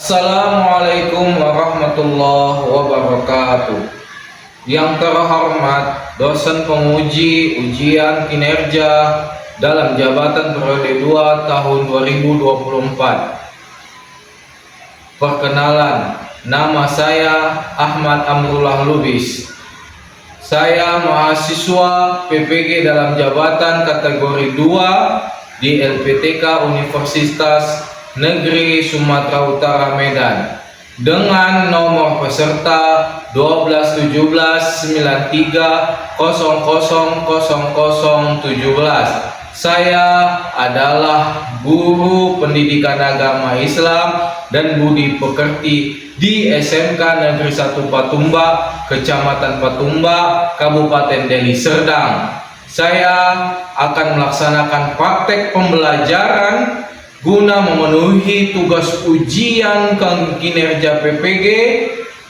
Assalamualaikum warahmatullahi wabarakatuh. Yang terhormat dosen penguji ujian kinerja dalam jabatan periode 2 tahun 2024. Perkenalan, nama saya Ahmad Amrullah Lubis. Saya mahasiswa PPG dalam jabatan kategori 2 di LPTK Universitas Negeri Sumatera Utara Medan dengan nomor peserta 121793000017. Saya adalah guru pendidikan agama Islam dan budi pekerti di SMK Negeri 1 Patumba, Kecamatan Patumba, Kabupaten Deli Serdang. Saya akan melaksanakan praktek pembelajaran guna memenuhi tugas ujian kinerja PPG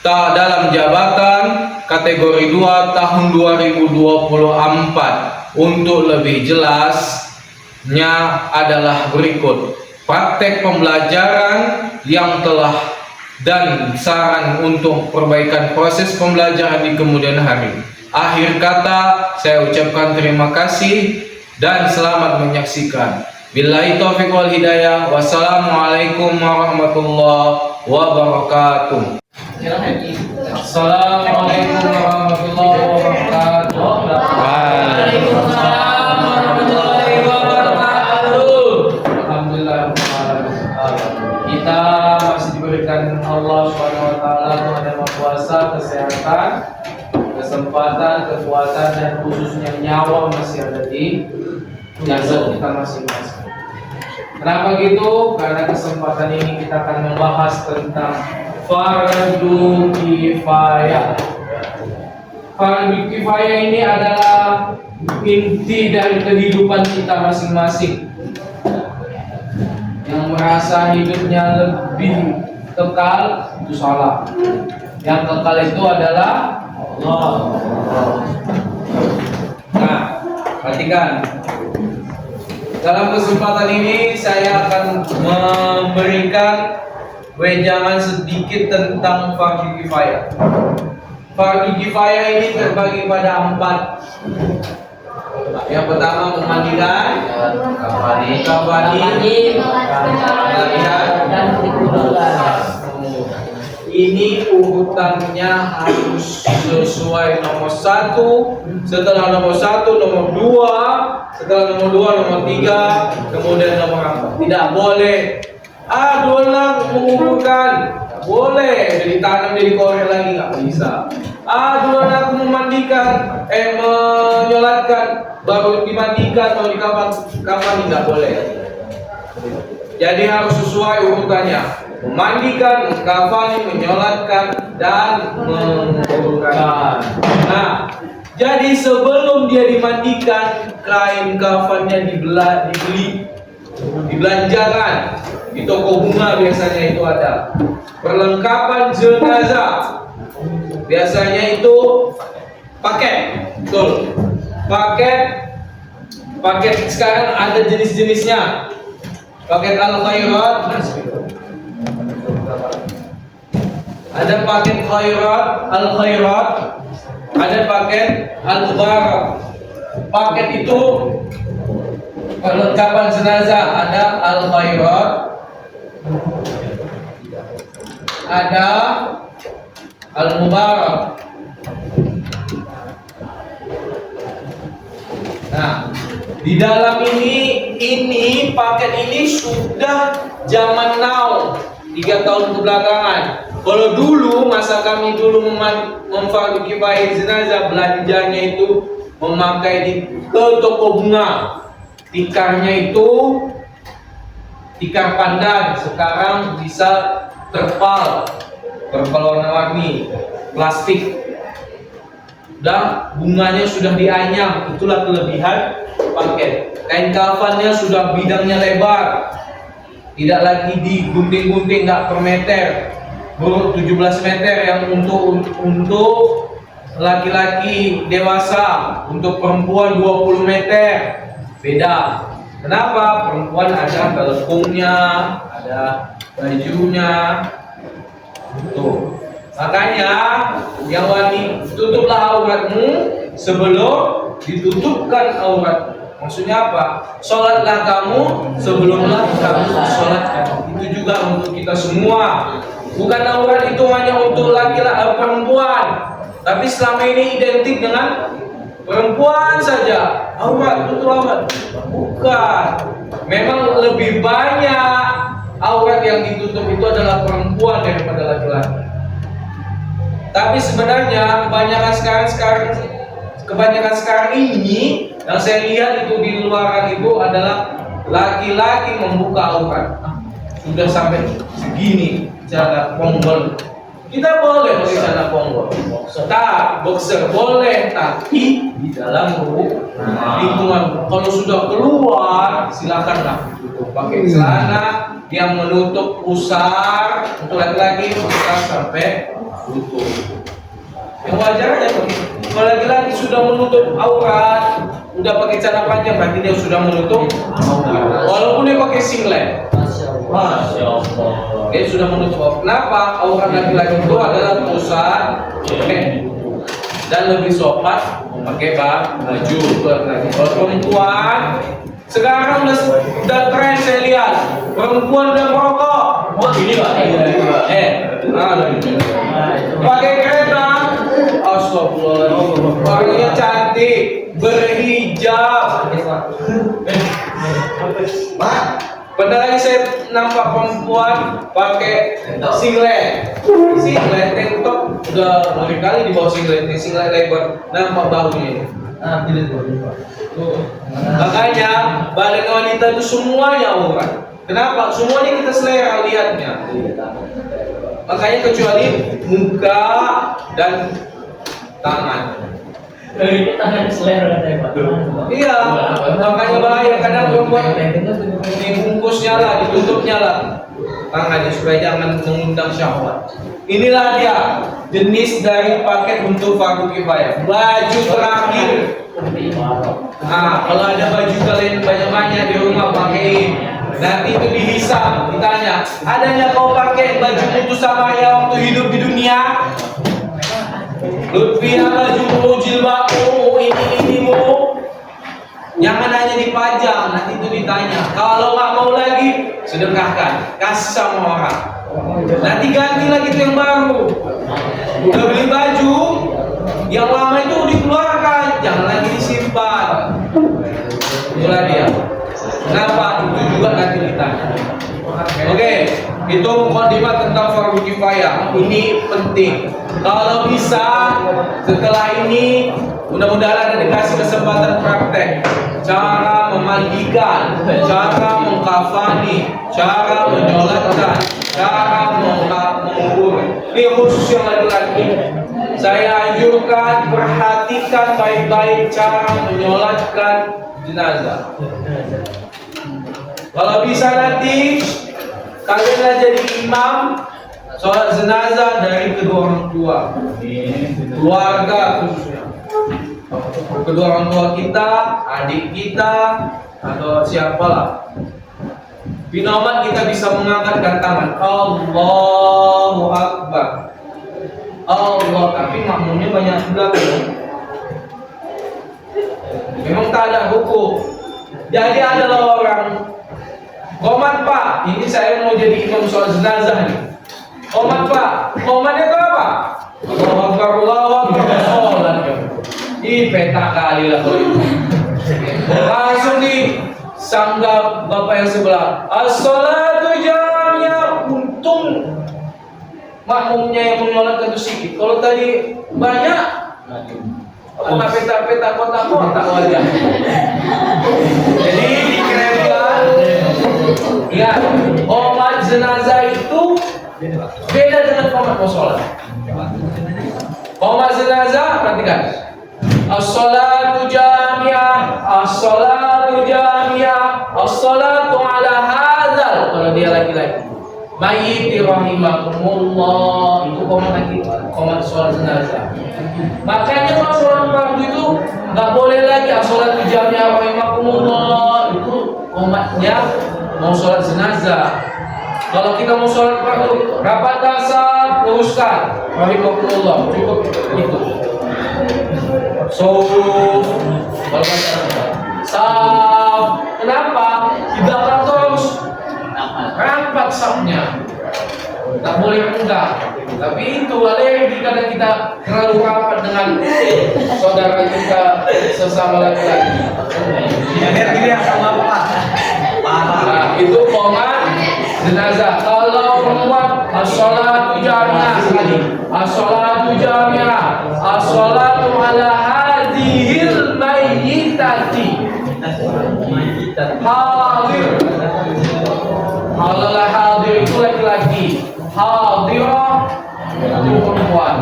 dalam jabatan kategori 2 tahun 2024. Untuk lebih jelasnya adalah berikut: praktek pembelajaran yang telah dan saran untuk perbaikan proses pembelajaran di kemudian hari. Akhir kata, saya ucapkan terima kasih dan selamat menyaksikan. Billahi taufiq wal hidayah. Wassalamualaikum warahmatullahi wabarakatuh. Assalamualaikum warahmatullahi wabarakatuh. Waalaikumsalam warahmatullahi wabarakatuh. Alhamdulillah, kita masih diberikan Allah Subhanahu wa taala Tuhan yang Maha Kuasa kesehatan, kesempatan, kekuatan dan khususnya nyawa masih ada di jasad kita masing-masing. Kenapa gitu? Karena kesempatan ini kita akan membahas tentang fardu kifayah. Fardu kifayah ini adalah inti dari kehidupan kita masing-masing. Yang merasa hidupnya lebih kekal itu salah. Yang kekal itu adalah Allah. Nah, perhatikan. Dalam kesempatan ini saya akan memberikan wejangan sedikit tentang fardu kifayah. Fardu kifayah ini terbagi pada 4. Yang pertama memandikan, kafani, dan ini urutannya harus sesuai nomor 1, setelah nomor 1 nomor 2, setelah nomor 2 nomor 3, kemudian nomor 4. Tidak boleh dua menguburkan, boleh jadi tanam jadi korek lagi, nggak bisa. Dua memandikan, menyolatkan baru dimandikan, baru dikafani, nggak boleh. Jadi harus sesuai urutannya: memandikan, kafani, menyolatkan, dan menguburkan. Nah, jadi sebelum dia dimandikan, kain kafannya dibelanjakan di toko bunga. Biasanya itu ada perlengkapan jenazah. Biasanya itu paket, betul. Paket sekarang ada jenis-jenisnya. Paket al-khairat, ada paket al-khairat, ada paket al-mubarak. Paket itu perlengkapan jenazah, ada al-khairat, ada al-mubarak. Nah, di dalam ini paket ini sudah zaman now, 3 tahun kebelakangan. Kalau dulu, masa kami dulu memfardu kifayah jenazah, belanjanya itu memakai ke toko bunga. Tikarnya itu tikar pandan, sekarang bisa terpal warna-warni, plastik. Dan bunganya sudah dianyam, itulah kelebihan paket. Kain kafannya sudah bidangnya lebar, tidak lagi digunting-gunting, nggak per meter, 17 meter yang untuk laki-laki dewasa, untuk perempuan 20 meter, beda. Kenapa? Perempuan ada belekungnya, ada bajunya, Makanya yang wanita, tutuplah auratmu sebelum ditutupkan aurat. Maksudnya apa? Sholatlah kamu sebelumlah kamu sholatkan. Itu juga untuk kita semua. Bukan aurat itu hanya untuk laki-laki perempuan, tapi selama ini identik dengan perempuan saja. Aurat, tutup aurat. Bukan. Memang lebih banyak aurat yang ditutup itu adalah perempuan daripada laki-laki. Tapi sebenarnya kebanyakan sekarang ini yang saya lihat itu di luaran itu adalah laki-laki membuka aurat. Sudah sampai segini cara ponggol. Kita boleh pakai celana ponggol. Boxer boleh, tapi di dalam lingkungan. Kalau sudah keluar, silakanlah pakai celana yang menutup pusar untuk laki-laki, pusar sampai lutut. Yang wajar aja begitu. Kalau laki-laki sudah menutup aurat, udah pakai celana panjang, berarti dia sudah menutup aurat. Walaupun dia pakai singlet. Masya Allah. Dia sudah menutup aurat. Kenapa? Aurat laki-laki itu adalah pusar dan lebih sopan pakai baju. Kalau perempuan sekarang udah tren saya lihat, perempuan udah merokok. Oh ini pak, pakai kereta, astagfirullah, orangnya cantik, berhijab. Bentar lagi saya nampak perempuan pakai singlet, tank top, udah banyak kali di bawah singlet lebar, nampak bahunya. Makanya badan wanita itu semuanya aurat. Kenapa? Semuanya kita selera lihatnya. Makanya kecuali muka dan tangan. Tangan selera katanya Pak. Iya, makanya bahaya. Kadang perempuan dibungkusnya lah, ditutupnya lah tangannya supaya jangan mengundang syahwat. Inilah dia jenis dari paket untuk fardu kifayah. Baju terakhir. Kalau ada baju kalian banyak-banyak di rumah pakai. Nanti itu dihisab, ditanya, adanya kau pakai baju putus sama ya waktu hidup di dunia? Lutfi baju jilbabmu ini mu. Jangan hanya dipajang, nanti itu ditanya. Kalau nggak mau lagi, sedekahkan, kasih sama orang. Nanti ganti lagi itu yang baru. Udah beli baju, yang lama itu dikeluarkan, jangan lagi disimpan. Itulah dia. Kenapa? Itu juga nanti ditanya. Oke, itu mukadimah tentang fardu kifayah. Ini penting. Kalau bisa setelah ini mudah-mudahan ada dikasih kesempatan praktek. Cara memandikan, cara mengkafani, cara menyolatkan, cara mengubur. Ini khusus yang laki-laki. Saya anjurkan perhatikan baik-baik cara menyolatkan jenazah. Kalau bisa nanti kalian jadi imam sholat jenazah dari kedua orang tua, keluarga khususnya, kedua orang tua kita, adik kita, atau siapalah. Binoman kita bisa mengangkatkan tangan, Allahu Akbar, Allah, tapi makmumnya banyak belakang. Memang tak ada hukum. Jadi adalah orang komat Pak, ini saya mau jadi imam sholat jenazah nih. Komat Pak, komatnya itu apa? Allahu Akbar, Allahu Akbar, sholat. Ih, petak kali lah kalau itu. Langsung disanggah bapak yang sebelah. As-sholatu jamiyah. Untung makmumnya yang menyolatkan itu sedikit. Kalau tadi banyak, apa petak-petak kotak-kotak wajah. Jadi dikerjakan. Ya, komat jenazah itu beda dengan komat mau sholat. Komat jenazah, perhatikan. As-sholatu jamiyah, as-sholatu jamiyah, as-sholatu ala hadzal. Kalau dia laki-laki, mayyiti rahimakumullah, itu komat lagi, komat sholat jenazah. Makanya kalau sholat fardu itu nggak boleh lagi as-sholatu jamiyah rahimakumullah, itu komatnya mau sholat jenazah. Kalau kita mau sholat fardu, rapat dasar, luruskan. Rahimahullah, cukup itu. So, kalau saf, kenapa? Tidak terus rapat safnya. Tak boleh enggak. Tapi itu boleh jika kita terlalu rapat dengan saudara kita sesama laki-laki. Nah, itu qomat jenazah. Kalau perempuan as-shalatu jami'ah, as-shalatu jami'ah, as-shalatu ala hadhil mayyitati. Hadir. Kalau hadir itu laki-laki, hadirah itu perempuan.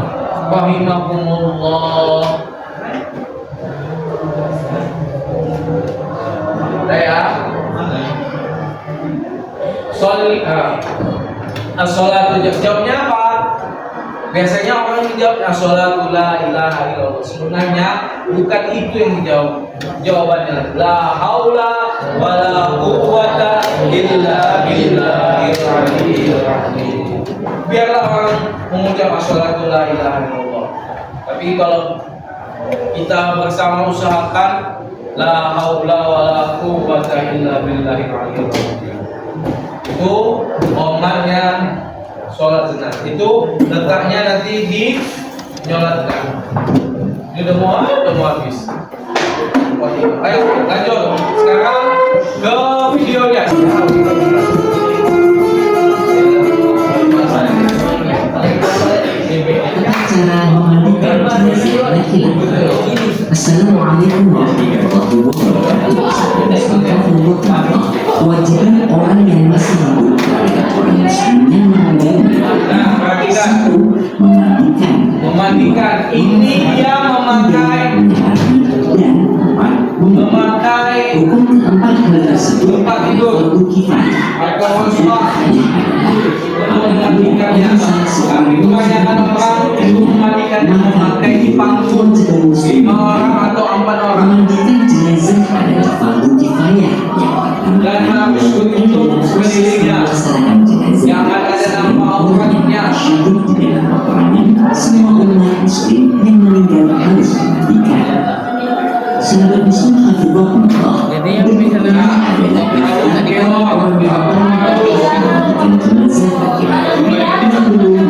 Rahimakumullah. Saya as-shalatu jawabnya apa? Biasanya orang menjawab as-shalatu la ilaha illallah. Sebenarnya bukan itu yang dijawab. Jawabannya la haula wala quwwata illa billahil aliyyil azim. Biarlah orang mengucap as-shalatu la ilaha illallah. Tapi kalau kita bersama usahakan la haula wala quwwata illa billahil aliyyil azim. Itu omatnya sholat jenazah. Itu letaknya nanti dinyolatkan. Ini udah mau habis. Ayo lanjut. Sekarang ke videonya. Cara memandikan jenazah laki-laki. Assalamualaikum warahmatullahi wabarakatuh. Kewajiban orang yang masih hidup terhadap orang muslim yang meninggal. Satu, memandikan. Ini dia memakai. Dan empat, Memakai hukum keempat hal tersebut tempat tidur. fardu kifayah. Atau wasfah untuk memandikannya. Tapi kebanyakan orang itu memandikan memakai di panggung 5 orang atau 4 orang. Memandikan jenazah adalah fardu kifayah yang pertama Dan harus ditutup sekelilingnya. melaksanakan jenazah. Jangan ada nampak auratnya. Syahid di dalam peperangan, semua umat muslim yang meninggal harus dimandikan. Sahabat muslim hafizahullah. Jadi yang bisa adalah memandikan jenazah laki-laki sebelum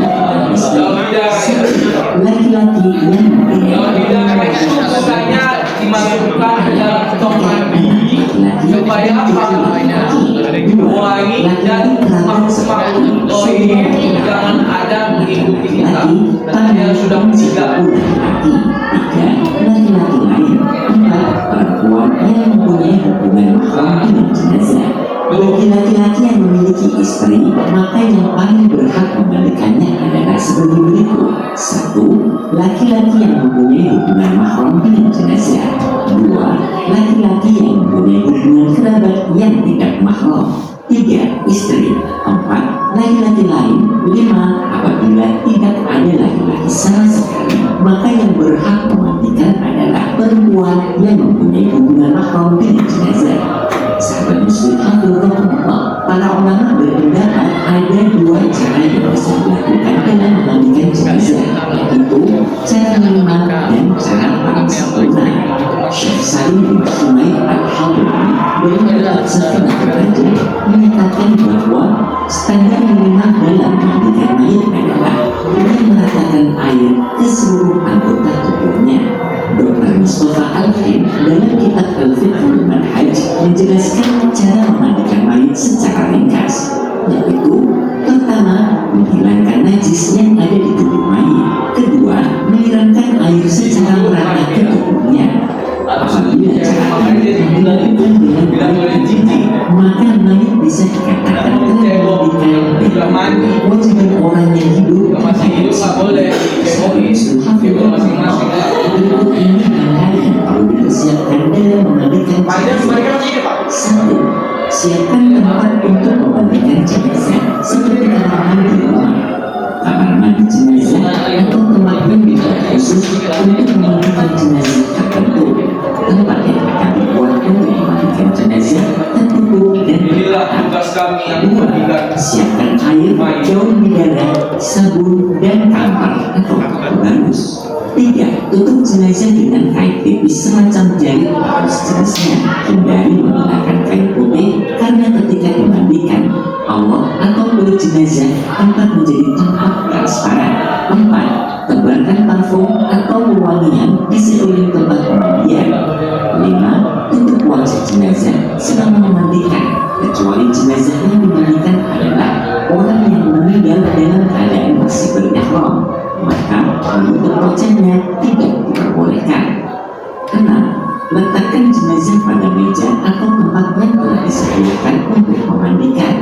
laki-laki yang Kalau tidak susahnya dimasukkan ke dalam tong mandi supaya apa? Wangi dan makhluk goib jangan ada mengikuti kita. Dan dia sudah meninggal. Laki-laki lain, empat perempuan yang mempunyai hubungan mahram dengan jenazah. Bagi laki-laki yang memiliki istri, maka yang paling berhak memandikannya adalah sebagai berikut. Satu, laki-laki yang mempunyai hubungan mahram dengan jenazah. Dua, laki-laki yang mempunyai hubungan kerabat yang tidak mahram. Tiga, istri. Empat, laki-laki lain. Lima, apabila tidak ada laki-laki sama sekali, maka yang berhak memandikan adalah perempuan yang mempunyai hubungan mahram dengan jenazah. Sahabat muslim hafizahullah, para ulama berpendapat ada dua cara yang bisa dilakukan dalam memandikan jenazah, yaitu cara minimal dan cara paling sempurna. Syekh Salim bin Sumaid al-Hawlani dalam Safinah Raja menyatakan bahwa standar minimal dalam memandikan mayat adalah dengan meratakan air ke seluruh anggota tubuhnya. Dr. Mustafa Al-Khin dalam kitab Al-Fiqhul Manhaj menjelaskan cara memandikan mayat secara ringkas, yaitu pertama, menghilangkan najis yang ada di tubuh mayat. Kedua, menyiramkan air secara merata ke tubuhnya. Apabila cara dilakukan dengan maka mayat bisa dikatakan telah dimandikan. Kewajiban orang yang hidup Masih hidup nggak boleh egois. Itu masing-masing. Berikut ini hal yang perlu dipersiapkan dalam memandikan jenazah. Satu, siapkan tempat untuk memandikan jenazah seperti kamar mandi rumah, kamar mandi jenazah, atau tempat mandi khusus untuk memandikan jenazah tertentu. Tempat yang akan dibuat untuk memandikan jenazah tertutup dan Inilah tugas kami yang Dua, memperhatikan. siapkan sabun, dan kamar atau pakaian bagus. 3. Tutup jenazah dengan kain tipis semacam jarit atau sejenisnya. Hindari menggunakan kain putih karena ketika dimandikan, Allah atau kulit jenazah tempat menjadi tampak transparan. 4. Tebarkan parfum atau wewangian di sekeliling tempat pemandian. 5. Tutup wajah jenazah selama memandikan, kecuali jenazah yang dimandikan adalah orang yang meninggal dalam keadaan masih berihram, maka menutup wajahnya tidak diperbolehkan. 6. Letakkan jenazah pada meja atau tempat yang telah disediakan untuk memandikan.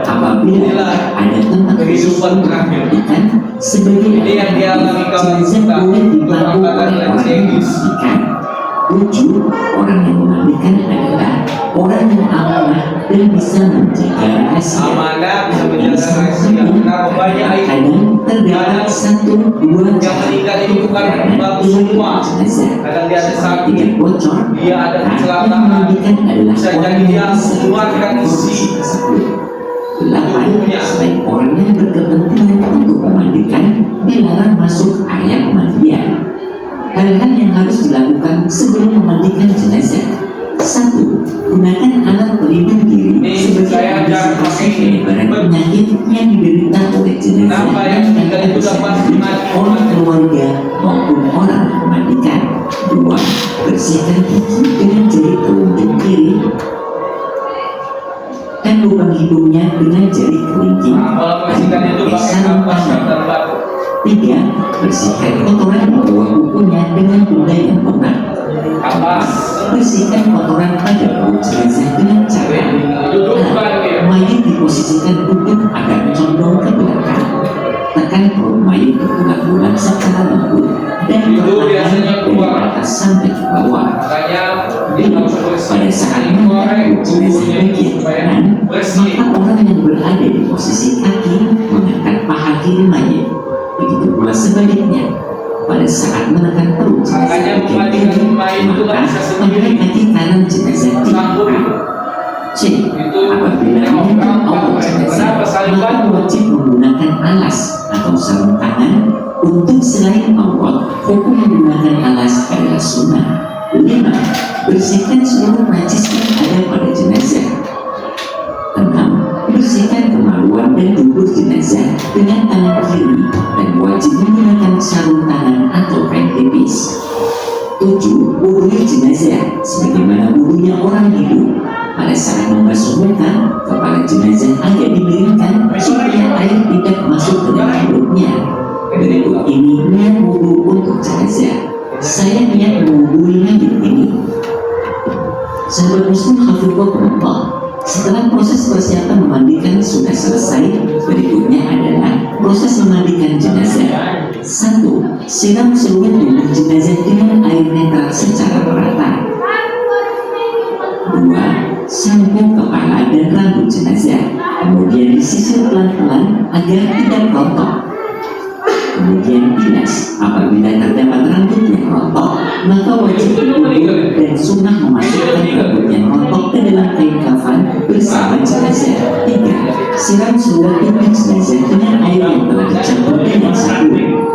Apabila ada tempat khusus untuk memandikan, sebagai jenazah boleh dibantu oleh orang yang memandikan. 7. Orang yang memandikan adalah orang yang amanah dan bisa menjaga rahasia. Amanah bisa menjaga rahasia. Kenapa banyak itu? Kadang terdapat 1-2 yang meninggal itu bukan bagus semua. Kadang dia ada sakit, tidak bocor, dia ada kecelakaan, memandikan adalah bisa jadi dia mengeluarkan isi. 8. Selain orang yang berkepentingan untuk memandikan dilarang masuk area pemandian. Hal-hal yang harus dilakukan sebelum memandikan jenazah. 1. Gunakan alat pelindung diri sebagai antisipasi penyebaran penyakit yang diderita oleh jenazah yang akan tersebar oleh keluarga maupun orang yang memandikan. 2. Bersihkan gigi dengan jari telunjuk kiri dan lubang hidungnya dengan jari kelingking. Kalau bersihkan itu pakai kapas dan batu. 3. Bersihkan kotoran di bawah kukunya dengan benda yang lembab. Kapas. Bersihkan kotoran pada perut jenazah dengan cara mayat diposisikan duduk agar condong ke belakang. Tekan perut mayat berulang-ulang secara lembut dan perlahan dari atas sampai ke bawah. Pada saat mengangkat jenazah bagian kanan, maka orang yang berada di posisi kaki mengangkat paha kiri mayat. Begitu pula sebaliknya, pada saat menekan perut jenazah bagian kiri, maka angkat kaki kanan jenazah diangkat. C. Apabila menyentuh aurat jenazah, maka wajib menggunakan alas atau sarung tangan. Untuk selain aurat, hukum menggunakan alas adalah sunnah. 5. Bersihkan seluruh najis yang ada pada jenazah. 6. Bersihkan kemaluan dan dubur jenazah dengan tangan kiri dan wajib menggunakan sarung tangan atau kain tipis. 7. Wudhu jenazah sebagaimana wudhunya orang hidup. Pada saat membasuh muka, kepala jenazah agak dimiringkan supaya air tidak masuk ke dalam mulutnya. Berikut ini niat wudhu untuk jenazah. Saya niat mewudhui mayat ini. Sahabat muslim hafizahullah, setelah proses persiapan memandikan sudah selesai, berikutnya adalah proses memandikan jenazah. 1. Siram seluruh tubuh jenazah dengan air netral secara merata. 2. Sampo kepala dan rambut jenazah, kemudian disisir pelan-pelan agar tidak rontok. Kemudian bilas. Apabila terdapat rambut yang rontok, maka wajib dikubur dan sunnah memasukkan rambut yang rontok ke dalam kain kafan bersama jenazah. 3. Siram seluruh tubuh jenazah dengan air yang telah dicampur dengan sabun.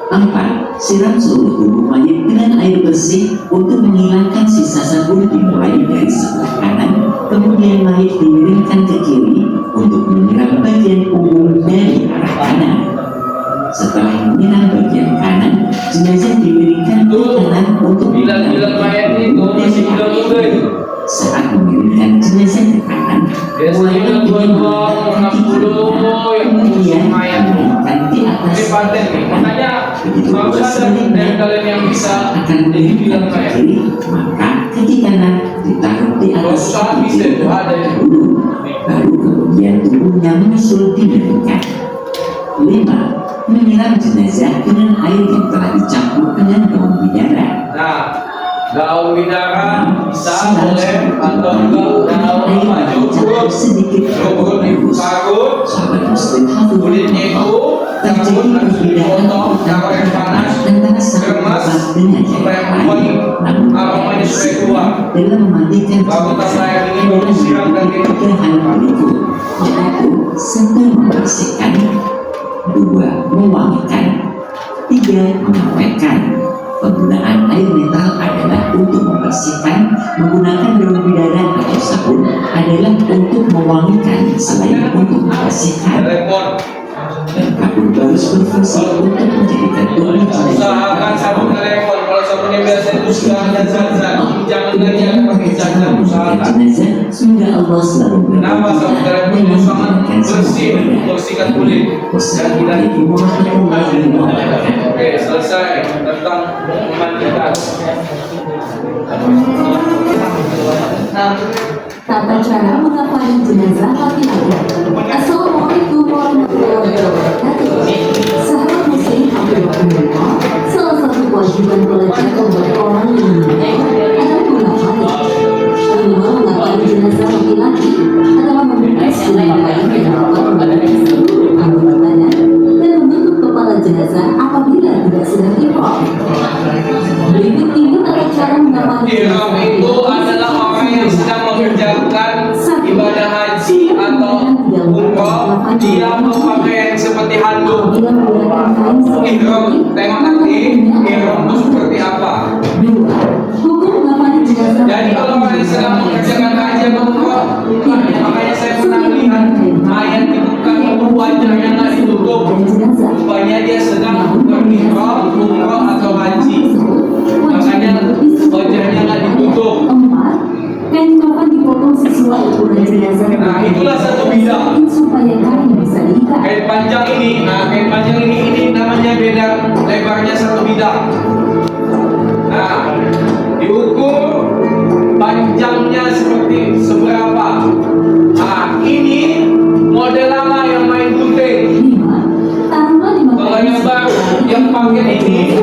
4. Siram seluruh tubuh mayat dengan air bersih untuk menghilangkan sisa sabun dimulai dari sebelah kanan, kemudian mayat dimiringkan ke kiri untuk menyiram bagian punggung dari arah kanan. Setelah menyiram bagian kanan, jenazah dimiringkan ke kanan untuk Bilang mayat itu masih muda-muda itu. Saat memiringkan jenazah ke kanan, mayat dimiringkan kaki kiri, kemudian dimiringkan di atas. Begitu pula sebaliknya, akan memiringkan ke kiri, maka kaki kanan ditaruh di atas kaki kiri dahulu, baru kemudian tubuhnya menyusul dimiringkan. 5. Menyiram jenazah dengan air yang telah dicampur dengan gaun bidara. Nah, gaun bidara bisa boleh atau enggak gaun maju sedikit parut, sahabat muslim kulitnya itu terjadi perbedaan yang panas, antara satu tempat dengan yang lain. Namun aromanya supaya keluar. dalam memandikan Baru tambah yang ini adalah baru siram kaki. tiga hal berikut, yaitu 1. Membersihkan, mewangikan. 3. Mengawetkan. Penggunaan air netral adalah untuk membersihkan. Menggunakan daun bidara atau sabun adalah untuk mewangikan selain untuk membersihkan. Telepon. Dan sabun bagus berfungsi untuk menjadikan tubuh Usahakan sabun telepon. Kalau sabunnya biasa itu sudah ada zat-zat. Jangan lagi yang pakai zat-zat. Usahakan. jenazah sehingga Allah selalu Kenapa sabun telepon itu sangat bersih, bersihkan kulit dan tidak. Oke, selesai tentang memandikan. Tata cara mengafani jenazah laki-laki. Assalamualaikum warahmatullahi wabarakatuh. Sahabat muslim Abdullah, salah satu kewajiban pelajar bagi orang yang meninggal adalah mengafani. Mengafani jenazah laki-laki adalah membuka seluruh kain yang dapat mengenai seluruh anggota badan dan menutup kepala jenazah apabila tidak sedang ihram. Berikut ini tata cara mengafani Ihram itu adalah orang yang sedang mengerjakan ibadah haji atau umroh. Dia berpakaian seperti handuk. Ihram, tengok nanti ihram itu seperti apa. Jadi kalau orang yang sedang mengerjakan haji atau umroh, makanya saya pernah lihat mayat dibuka wajahnya nggak ditutup. Rupanya dia sedang berihram umroh atau haji. Makanya wajahnya nggak ditutup. Kain kafan dipotong sesuai ukuran jenazah. Nah, itulah satu bidang. Supaya kain bisa diikat. Kain panjang ini namanya beda, lebarnya satu bidang. Nah, diukur panjangnya seperti seberapa. Nah, ini model lama yang main gunting. 5. Taruhlah 5 Kalau yang baru, yang pakai ini,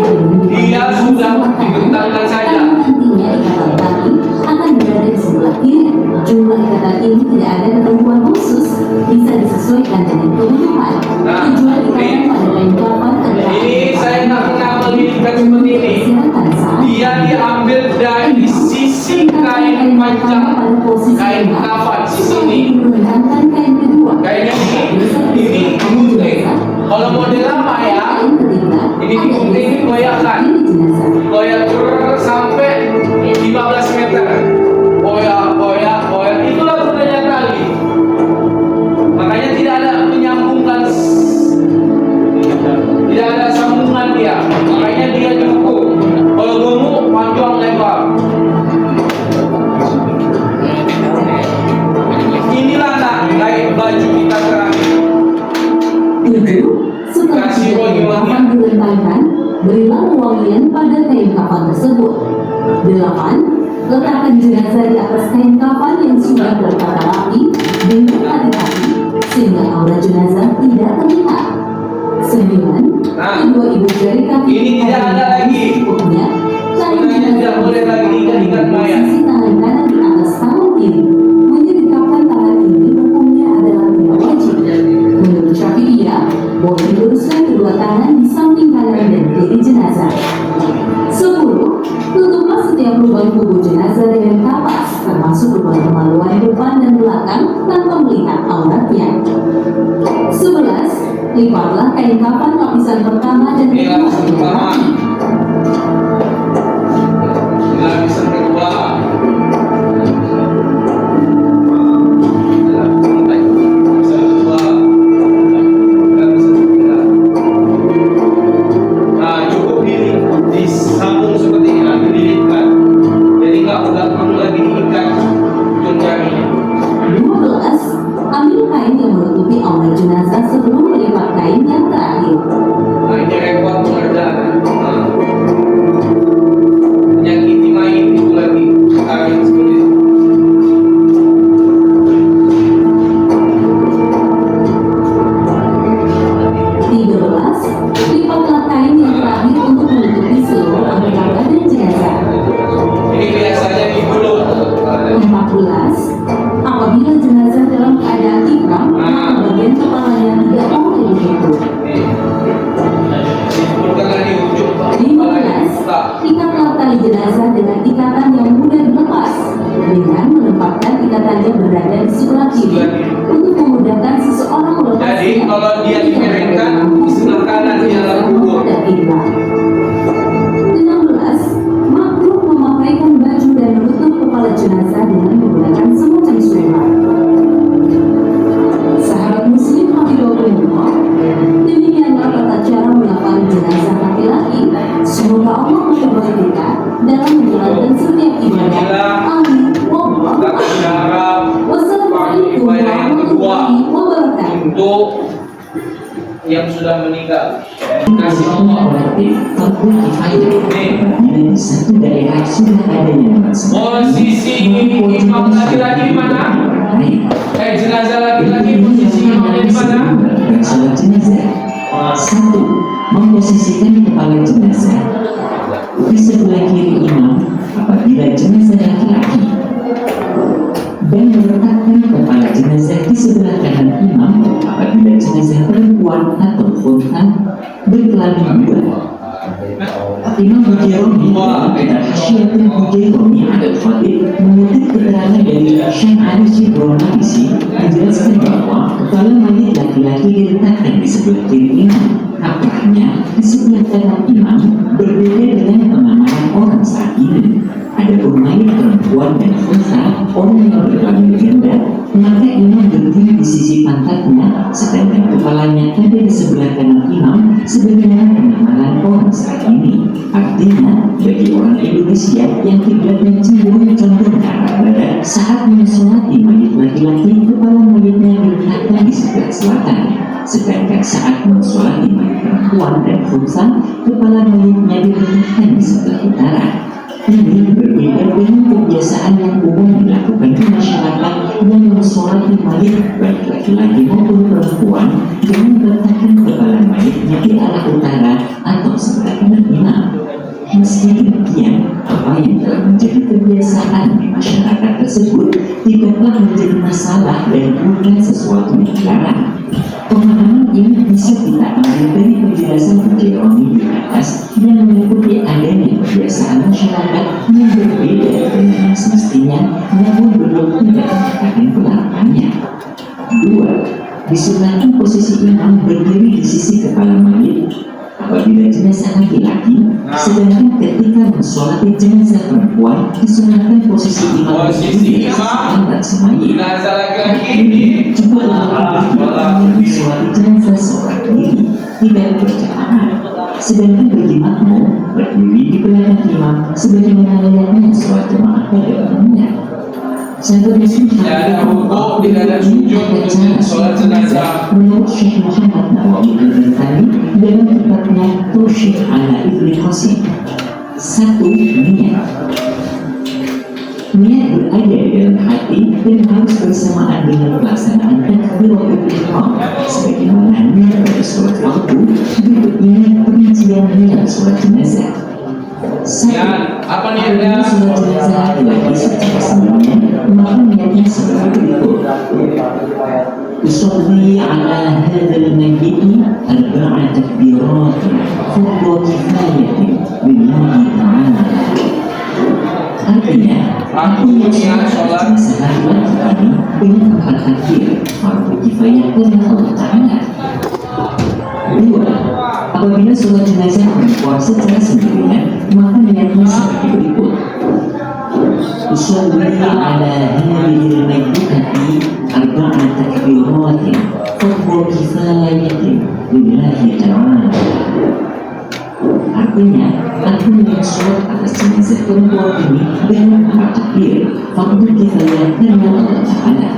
dia sudah dibentangkan saja. Nantinya ikatan tali akan berada di sebelah kiri. Jumlah ikatan ini tidak ada ketentuan khusus, bisa disesuaikan dengan kebutuhan. Nah, Tujuan ikatan pada kain kafan adalah Ini saya nggak pernah melihat seperti ini. kesehatan saat Dia diambil dari sisi kain panjang, kain kafan sisi ini. menggunakan kain kedua. Kayaknya ini gunting. Kalau model lama ya, Kain ketiga ini gunting ini goyahkan. Goyah terus sampai 15 meter. Goyah. Itulah gunanya tali. Makanya tidak ada menyambungkan, tidak ada sambungan dia. Makanya dia diukur. Kalau gemuk, panjang, lebar. Inilah nak kain baju kita terakhir. 7. Setelah Kasih wangi-wangi. kafan dilentangkan, berilah wangian pada kain kafan tersebut. 8. Letakkan jenazah di atas kain kafan yang sudah tertata rapi dengan hati-hati sehingga aura jenazah tidak terlihat. 9. Nah, Kedua ibu jari kaki ini tidak ada lagi. Secukupnya. Kain Sebenarnya jenazah tidak boleh lagi diikat-ikat mayat. posisi tangan kanan di atas tangan kiri. Menyedekapkan tangan kiri hukumnya adalah tidak wajib. Menurut Syafi'iyah, boleh diluruskan kedua tangan di samping kanan dan kiri jenazah. 10. Tutuplah setiap lubang tubuh jenazah dengan kapas, termasuk lubang kemaluan depan dan belakang tanpa melihat auratnya. 11. Lipatlah kain kafan lapisan pertama dan Ini kedua lapisan dengan pertama. rapi. Ini lapisan kedua. Lapisan kedua. Lapisan ketiga. Nah, cukup disambung seperti ini, dililitkan. Jadi nggak perlu lagi diikat ujung jarinya. 12. Ambil kain yang menutupi aurat jenazah sebelum melipat kain yang terakhir. Nah, ini repot pengerjaan. Nah. Menyakiti mayit itu lagi. Kain seperti itu. 13. Lipatlah kain yang terakhir untuk menutupi seluruh anggota badan jenazah. Ini biasanya digulung. 14. Apabila jenazah dalam keadaan ihram, maka bagian kepalanya tidak boleh ditutup. Bukan di ujung. 15. Ikatlah tali jenazah dengan ikatan yang mudah dilepas dengan menempatkan ikatannya berada di sebelah kiri untuk memudahkan seseorang Jadi melepasnya. kalau dia dimiringkan di sebelah kanan yang sudah meninggal. Kasih Allah. Fardu kifayah. Apabila di satu daerah sudah ada yang Posisi imam laki-laki di mana? Jenazah laki-laki posisi imamnya di mana? Sholat jenazah. Satu, memposisikan kepala jenazah di sebelah kiri imam apabila jenazah laki-laki, dan meletakkan kepala jenazah di sebelah kanan imam apabila jenazah perempuan atau unta berkelamin dua. Imam Bujaironi dan Hasyiatul Bujaironi al-Khatib mengutip keterangan dari Syekh Ali Shibron Nabisi menjelaskan bahwa kepala mayit laki-laki diletakkan di sebelah kiri imam, apanya di sebelah kanan imam, berbeda dengan pengamalan orang saat ini. Adapun mayit perempuan dan unta, orang yang berkelamin ganda, maka imam berdiri di sisi pantatnya, sedangkan kepalanya ada di sebelah kanan imam, sebagaimana pengamalan orang saat ini. Artinya, bagi orang Indonesia yang kiblatnya cenderung condong ke arah barat, saat mensolati mayit laki-laki, kepala mayitnya diletakkan di sebelah selatan. Sedangkan saat mensolati mayit perempuan dan unta, kepala mayitnya diletakkan di sebelah utara. Ini berbeda dengan kebiasaan yang umum dilakukan di masyarakat yang mensolati mayit baik laki-laki maupun perempuan dengan meletakkan kepala mayitnya di arah utara atau sebelah kanan imam. Meski demikian, apa yang telah menjadi kebiasaan di masyarakat tersebut tidaklah menjadi masalah dan bukan sesuatu yang dilarang. Pemahaman ini bisa kita ambil dari penjelasan Bujaironi di atas yang meliputi adanya kebiasaan masyarakat yang berbeda dengan yang semestinya, namun belum tidak menyatakan pelarangannya. 2. Disunahkan posisi imam berdiri di sisi kepala mayit apabila jenazah laki-laki, sedangkan ketika mensolati jenazah perempuan disunahkan posisi imam berdiri di sisi mayit. Jenazah laki-laki ini Juga mensolati jenazah seorang diri tidak berjamaah, sedangkan bagi makmum berdiri di belakang imam sebagaimana layaknya sholat jamaah pada umumnya. Sahabat Muslim, tidak ada rukuk, tidak ada sujud untuk sholat jenazah. menurut Syekh Muhammad Nawawi al-Bantani dalam kitabnya Tursyid ala Ibn Qasim. 1. Niat. Niat berada di dalam hati dan harus bersamaan dengan pelaksanaan takbiratul ihram, sebagaimana niat pada sholat fardu, berikutnya perincian niat sholat jenazah. 1. Apa niatnya? Sholat jenazah laki-laki secara sendirinya, maka niatnya sebagai berikut. Usolli ala hadzal mayyit arba'a takbirat fardhu kifayatin lillahi ta'ala. Artinya, aku niat sholat jenazah laki-laki dengan 4 takbir fardhu kifayah karena Allah Ta'ala. 2. Apabila sholat jenazah perempuan secara sendirian, maka niatnya seperti berikut. Usolli ala hadhil mayyitati arba'a takbiratin fardhu kifayatin lillahi ta'ala. Artinya, aku niat sholat atas jenazah perempuan ini dengan 4 takbir fardhu kifayah karena Allah Ta'ala.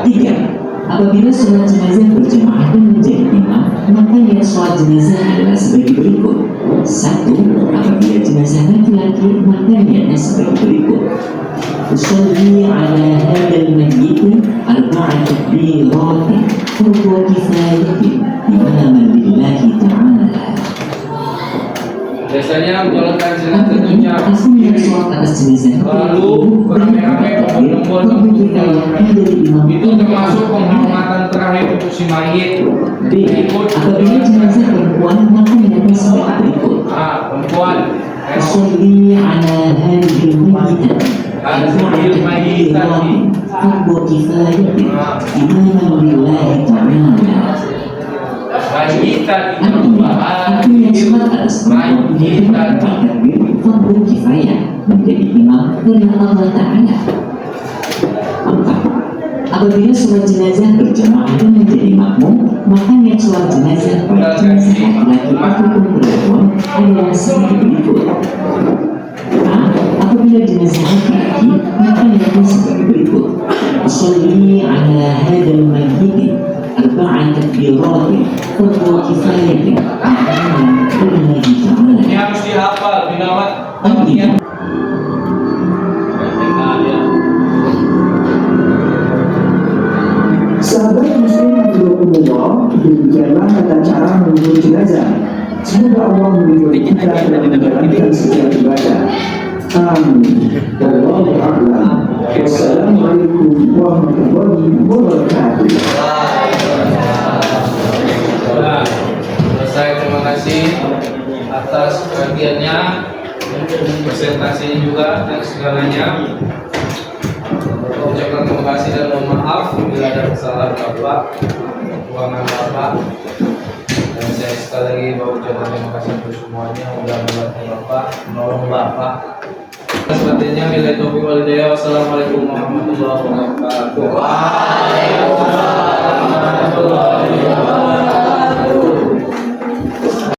3. Apabila sholat jenazah berjamaah dan menjadi imam, maka niat sholat jenazah adalah sebagai berikut. 1. Apabila jenazah laki-laki, maka niatnya sebagai berikut. Usolli ala hadzal mayyit arba'a takbiratin fardhu kifayatin imaman lillahi ta'ala. Biasanya menjalankan jenazah tentunya Aku niat sholat atas jenazah lalu beramai-ramai berkumpul itu termasuk penghormatan terakhir untuk si mayit. Ikut apabila jenazah perempuan, maka niatnya sebagai berikut. Perempuan. Usolli ala hadhil mayyit arba'a takbiratin fardhu kifayatin imaman lillahi ta'ala. Mayitan itu Artinya, aku yang sholat atas perempuan dengan 4 takbir fardhu kifayah menjadi imam karena Allah Ta'ala. 4. Apabila sholat jenazah berjamaah dan menjadi makmum, maka niat sholat jenazah pada jenazah laki-laki ataupun perempuan adalah sebagai berikut. A. Apabila jenazah laki-laki, maka niatnya sebagai berikut. Usolli ala hadzal mayyit arba'a birroti foto kifayah Ini harus dihafal, binamat. Sahabat muslim Abdullah, demikianlah tata cara mengurus jenazah. Semoga Allah melindungi kita dalam menjalankan setiap ibadah. Amin. Wallahu a'lam. Wassalamualaikum warahmatullahi wabarakatuh. Nah, selesai, terima kasih atas perhatiannya, presentasinya juga dan segalanya. Ucapkan terima kasih dan mohon maaf bila ada kesalahan Bapak, kekurangan Bapak. Dan saya sekali lagi mau ucapkan terima kasih untuk semuanya sudah membantu Bapak, menolong Bapak. Sepertinya nilai taufiq wal hidayah. Wassalamualaikum warahmatullahi wabarakatuh. Waalaikumsalam warahmatullahi wabarakatuh.